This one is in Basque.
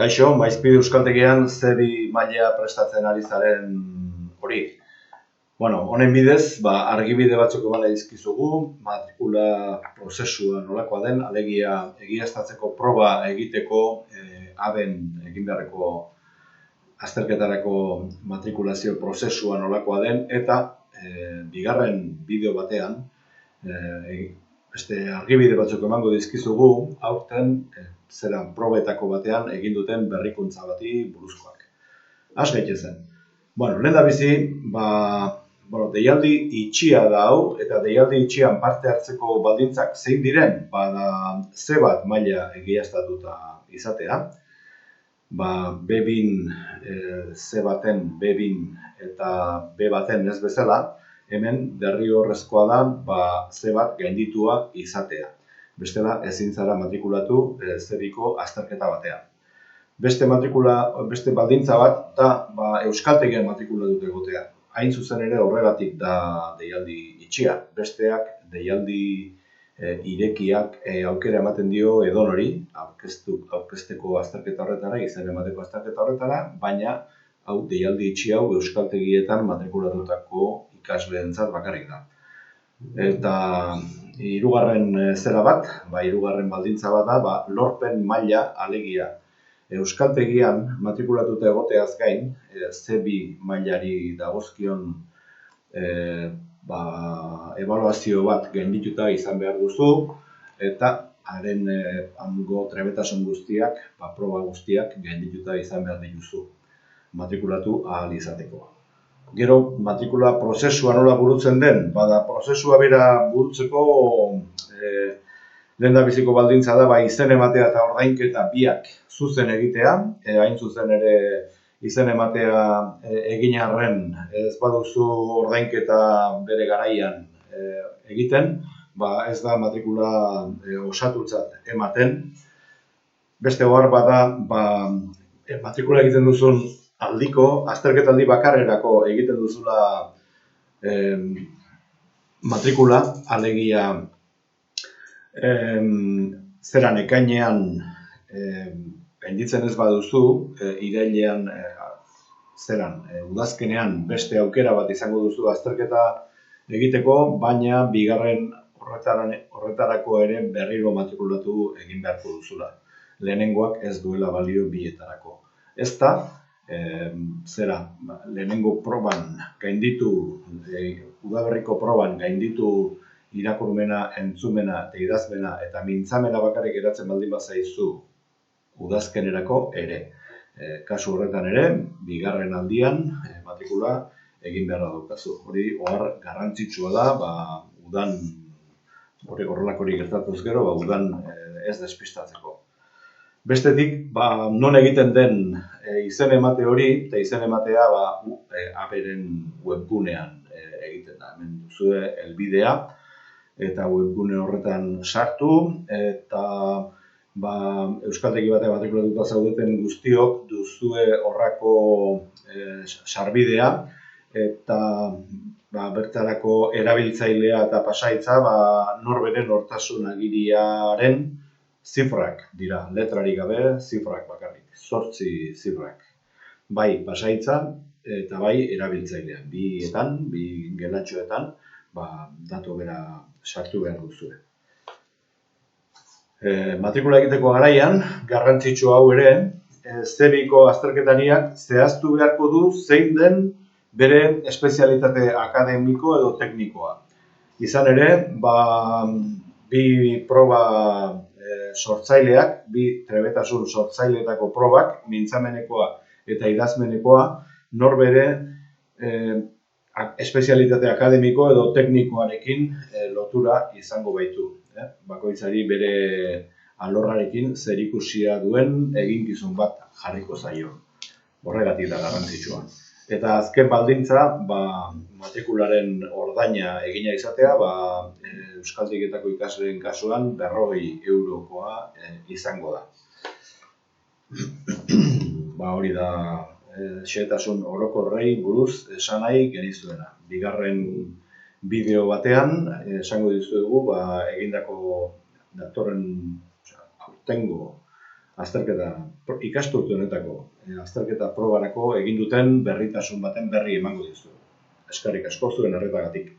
Kaixo, Maizpide Euskaltegian zebi maila prestatzen ari zaren hori. Honen bidez, argibide batzuk eman dizkizugu, matrikula prozesua nolakoa den, alegia egiaztatzeko proba egiteko aben egin beharreko azterketarako matrikulazio prozesua nolakoa den, eta bigarren bideo batean, beste argibide batzuk emango dizkizugu, aurten probetako batean egin duten berrikuntza bati buruzkoak. Has gaitezen. Lehendabizi, deialdi itxia da hau, eta deialdi itxian parte hartzeko baldintzak zein diren, C bat maila egiaztatuta izatea, B2, C baten B2 eta B baten ez bezala, hemen derrigorrezkoa da C bat gainditua izatea. Bestela ezin zara matrikulatu zebiko azterketa batean. Beste baldintza bat da Euskaltegian matrikulatuta egotea. Hain zuzen ere horregatik da deialdi itxia. Besteak deialdi irekiak aukera ematen dio edonori, aurkezteko azterketa horretara, izen emateko azterketa horretara, baina hau deialdi itxi hau Euskaltegietan matrikulatutako ikasleentzat bakarrik da. Eta hirugarren hirugarren baldintza bat da, lorpen maila alegia. Euskaltegian matrikulatuta egoteaz gain, C2 mailari dagozkion ebaluazio bat gaindituta izan behar duzu, eta haren hango trebetasun guztiak, proba guztiak gaindituta izan behar dituzu matrikulatu ahal izateko. Gero, matrikula prozesua nola burutzen den, prozesua bera burutzeko lehendabiziko baldintza da izen ematea eta ordainketa biak zuzen egitea, hain zuzen ere izen ematea egin arren ez baduzu ordainketa bere garaian egiten, ez da matrikula osatutzat ematen. Beste ohar bat da, matrikula egiten duzun aldiko, azterketaldi bakarrerako egiten duzula matrikula, alegia ekainean gainditzen ez baduzu, irailean, udazkenean beste aukera bat izango duzu azterketa egiteko, baina bigarren horretarako ere berriro matrikulatu egin beharko duzula. Lehenengoak ez duela balio bietarako. Ez da, lehenengo proban gainditu, udaberriko proban gainditu irakurmena, entzumena eta idazmena eta mintzamena bakarrik geratzen baldin bazaizu udazkenerako ere. Kasu horretan ere, bigarren aldian matrikula egin beharra daukazu. Hori ohar garrantzitsua da, udan horrelakori gertatuz gero, udan ez despistatzeko. Bestetik, non egiten den izen emate hori, eta izen ematea aberen webgunean egiten da. Hemen duzue helbidea, eta webgune horretan sartu, eta Euskaltegi batean matrikulatuta zaudeten guztiok duzue horrako sarbidea, eta bertarako erabiltzailea eta pasaitza norberen nortasun agiriaren zifrak dira, letrarik gabe, zifrak bakarrik, 8 zifrak. Bai pasaitza eta bai erabiltzailean, bi gelatxoetan, datu bera sartu behar duzue. Matrikula egiteko garaian, garrantzitsu hau ere, zebiko azterketariak zehaztu beharko du zein den bere espezialitate akademiko edo teknikoa. Izan ere, bi proba sortzaileak, bi trebetasun sortzaileetako probak, mintzamenekoa eta idazmenekoa, norbere espezialitate akademiko edo teknikoarekin lotura izango baitu. Bakoitzari bere alorrarekin zerikusia duen eginkizun bat jarriko zaio. Horregatik da garrantzitsua. Eta azken baldintza, matrikularen ordaina egina izatea, Euskaltegietako ikasleen kasuan 40 eurokoa izango da. Hori da xehetasun orokorrei buruz esan nahi genizuena. Bigarren bideo batean esango dizuegu egindako datorren aurtengo ikasturte honetako azterketa probarako egin duten berritasun baten berri emango dizu. Eskerrik asko zuen arretagatik.